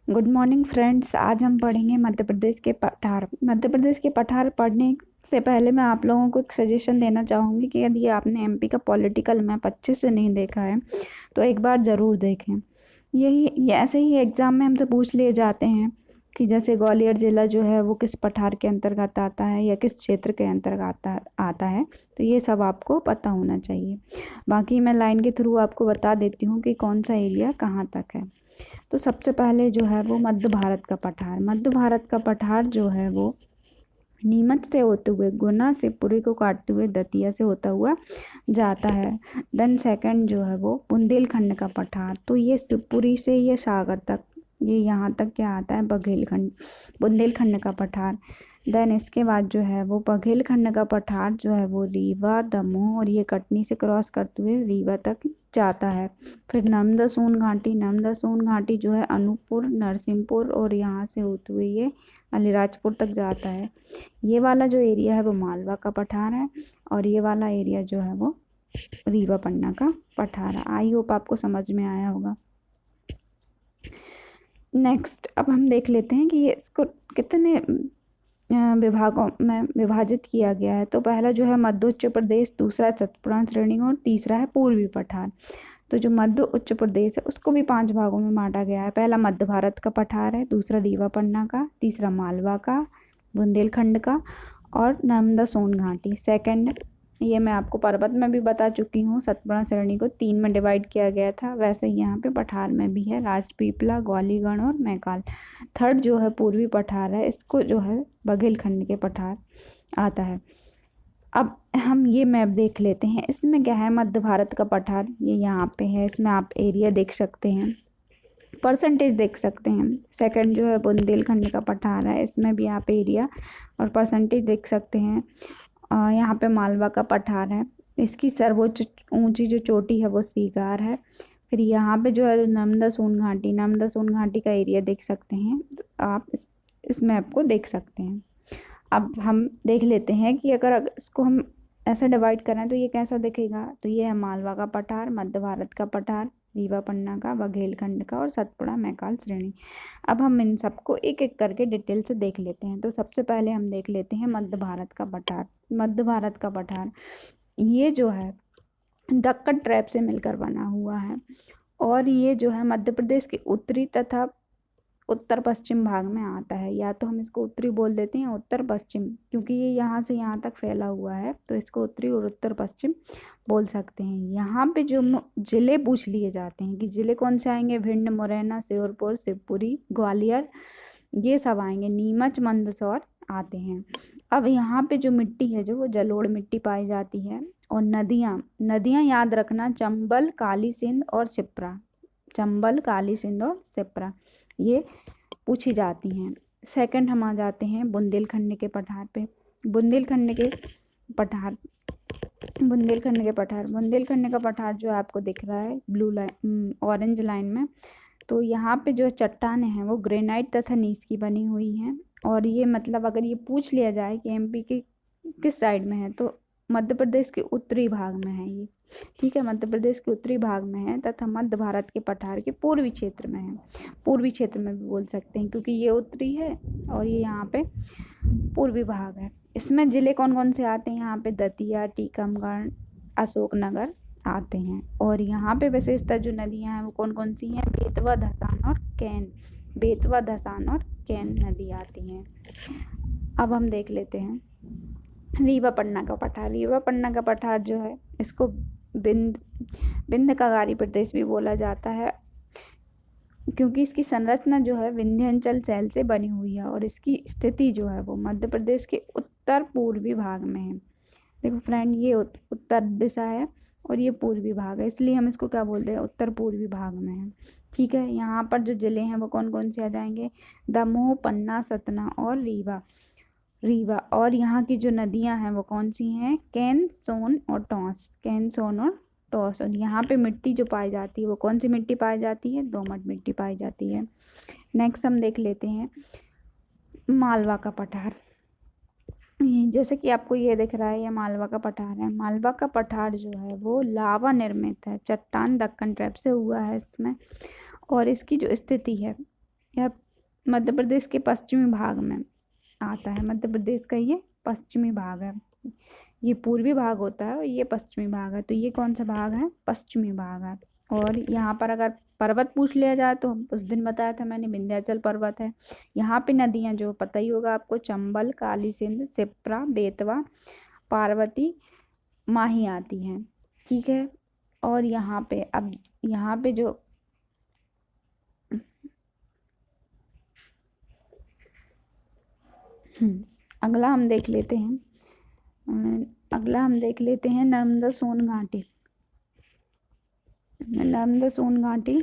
Good morning friends. आज हम पढ़ेंगे मध्य प्रदेश के पठार। मध्य प्रदेश के पठार पढ़ने से पहले मैं आप लोगों को एक सजेशन देना चाहूँगी कि यदि आपने एमपी का पॉलिटिकल मैप अच्छे से नहीं देखा है तो एक बार ज़रूर देखें। ये ऐसे ही एग्ज़ाम में हमसे पूछ लिए जाते हैं कि जैसे ग्वालियर ज़िला जो है वो किस पठार के अंतर्गत आता है या किस क्षेत्र के अंतर्गत आता है। तो ये सब आपको पता होना चाहिए। बाकी मैं लाइन के थ्रू आपको बता देती हूँ कि कौन सा एरिया कहाँ तक है। तो सबसे पहले जो है वो मध्य भारत का पठार। मध्य भारत का पठार जो है वो नीमच से होते हुए गुना शिवपुरी को काटते हुए दतिया से होता हुआ जाता है। देन सेकंड जो है वो बुंदेलखंड का पठार। तो ये शिवपुरी से ये सागर तक, ये यहाँ तक क्या आता है, बघेलखंड, बुंदेलखंड का पठार। देन इसके बाद जो है वो बघेलखंड का पठार जो है वो रीवा, दमोह और ये कटनी से क्रॉस करते हुए रीवा तक जाता है। फिर नर्मदा सोन घाटी। नर्मदा सोन घाटी जो है अनूपपुर, नरसिंहपुर और यहाँ से होते हुए ये अलीराजपुर तक जाता है। ये वाला जो एरिया है वो मालवा का पठार है और ये वाला एरिया जो है वो रीवा पन्ना का पठार है। आई होप आपको समझ में आया होगा। नेक्स्ट अब हम देख लेते हैं कि ये इसको कितने विभागों में विभाजित किया गया है। तो पहला जो है मध्य उच्च प्रदेश, दूसरा सतपुड़ा श्रेणी और तीसरा है पूर्वी पठार। तो जो मध्य उच्च प्रदेश है उसको भी 5 भागों में बांटा गया है। पहला मध्य भारत का पठार है, दूसरा रीवा पन्ना का, तीसरा मालवा का, बुंदेलखंड का और नर्मदा सोन घाटी। सेकंड, ये मैं आपको पर्वत में भी बता चुकी हूँ, सतपुड़ा श्रेणी को 3 में डिवाइड किया गया था, वैसे ही यहाँ पे पठार में भी है, राजपीपला, ग्वालीगढ़ और मैकाल। थर्ड जो है पूर्वी पठार है, इसको जो है बघेलखंड के पठार आता है। अब हम ये मैप देख लेते हैं, इसमें क्या है, मध्य भारत का पठार ये यहाँ पे है, इसमें आप एरिया देख सकते हैं, परसेंटेज देख सकते हैं। सेकंड जो है बुंदेलखंड का पठार है, इसमें भी आप एरिया और परसेंटेज देख सकते हैं। यहाँ पे मालवा का पठार है, इसकी सर्वोच्च ऊंची जो चोटी है वो सीगार है। फिर यहाँ पे जो है नर्मदा सोन घाटी, नर्मदा सोन घाटी का एरिया देख सकते हैं, आप इस मैप को देख सकते हैं। अब हम देख लेते हैं कि अगर इसको हम ऐसा डिवाइड करें तो ये कैसा दिखेगा। तो ये है मालवा का पठार, मध्य भारत का पठार, रीवा पन्ना का, बघेलखंड का और सतपुड़ा मैकाल श्रेणी। अब हम इन सबको एक एक करके डिटेल से देख लेते हैं। तो सबसे पहले हम देख लेते हैं मध्य भारत का पठार। मध्य भारत का पठार ये जो है दक्कन ट्रैप से मिलकर बना हुआ है और ये जो है मध्य प्रदेश के उत्तरी तथा उत्तर पश्चिम भाग में आता है। या तो हम इसको उत्तरी बोल देते हैं, उत्तर पश्चिम, क्योंकि ये यहाँ से यहाँ तक फैला हुआ है तो इसको उत्तरी और उत्तर पश्चिम बोल सकते हैं। यहाँ पे जो जिले पूछ लिए जाते हैं कि जिले कौन से आएंगे, भिंड, मुरैना, श्योपुर, शिवपुरी, ग्वालियर, ये सब आएंगे। नीमच, मंदसौर आते हैं। अब यहाँ पे जो मिट्टी है जो वो जलोढ़ मिट्टी पाई जाती है। और नदियाँ, नदियाँ याद रखना, चंबल, काली सिंध और शिप्रा। चंबल, काली सिंध और शिप्रा ये पूछी जाती हैं। सेकंड हम आ जाते हैं बुंदेलखंड के पठार पे। बुंदेलखंड के पठार, बुंदेलखंड का पठार जो आपको दिख रहा है ब्लू लाइन, ऑरेंज लाइन में, तो यहाँ पे जो चट्टानें हैं वो ग्रेनाइट तथा नीस की बनी हुई हैं। और ये मतलब अगर ये पूछ लिया जाए कि एमपी के किस साइड में है तो मध्य प्रदेश के उत्तरी भाग में है ये, ठीक है, मध्य प्रदेश के उत्तरी भाग में है तथा मध्य भारत के पठार के पूर्वी क्षेत्र में है। पूर्वी क्षेत्र में भी बोल सकते हैं क्योंकि ये उत्तरी है और ये यहाँ पे पूर्वी भाग है। इसमें जिले कौन कौन से आते हैं, यहाँ पे दतिया, टीकमगढ़, अशोकनगर आते हैं। और यहाँ पे विशेषता जो नदियाँ हैं वो कौन कौन सी हैं, बेतवा, धसान और कैन। बेतवा, धसान और कैन नदी आती हैं। अब हम देख लेते हैं रीवा पन्ना का पठार। रीवा पन्ना का पठार जो है इसको विंध्य का गारी प्रदेश भी बोला जाता है क्योंकि इसकी संरचना जो है विंध्यांचल शैल से बनी हुई है और इसकी स्थिति जो है वो मध्य प्रदेश के उत्तर पूर्वी भाग में है। देखो फ्रेंड, ये उत्तर दिशा है और ये पूर्वी भाग है, इसलिए हम इसको क्या बोलते हैं, उत्तर पूर्वी भाग में है, ठीक है। यहाँ पर जो जिले हैं वो कौन कौन से आ जाएंगे, दमोह, पन्ना, सतना और रीवा। और यहाँ की जो नदियाँ हैं वो कौन सी हैं, कैन, सोन और टॉस। कैन, सोन और टॉस। और यहाँ पे मिट्टी जो पाई जाती है वो कौन सी मिट्टी पाई जाती है, दोमट मिट्टी पाई जाती है। नेक्स्ट हम देख लेते हैं मालवा का पठार। जैसे कि आपको ये दिख रहा है, ये मालवा का पठार है। मालवा का पठार जो है वो लावा निर्मित है, चट्टान दक्कन ट्रैप से हुआ है इसमें। और इसकी जो स्थिति है यह मध्य प्रदेश के पश्चिमी भाग में आता है। मध्य प्रदेश का ये पश्चिमी भाग है। ये पूर्वी भाग होता है और ये पश्चिमी भाग है, तो ये कौन सा भाग है? पश्चिमी भाग है। और यहाँ पर अगर पर्वत पूछ लिया जाए तो उस दिन बताया था मैंने, विंध्याचल पर्वत है। यहाँ पे नदियां जो पता ही होगा आपको, चंबल, काली सिंध, शिप्रा, बेतवा, पार्वती, माही आती हैं। ठीक है। और यहाँ पे अब यहाँ पे जो अगला हम देख लेते हैं, नर्मदा सोन घाटी। नर्मदा सोन घाटी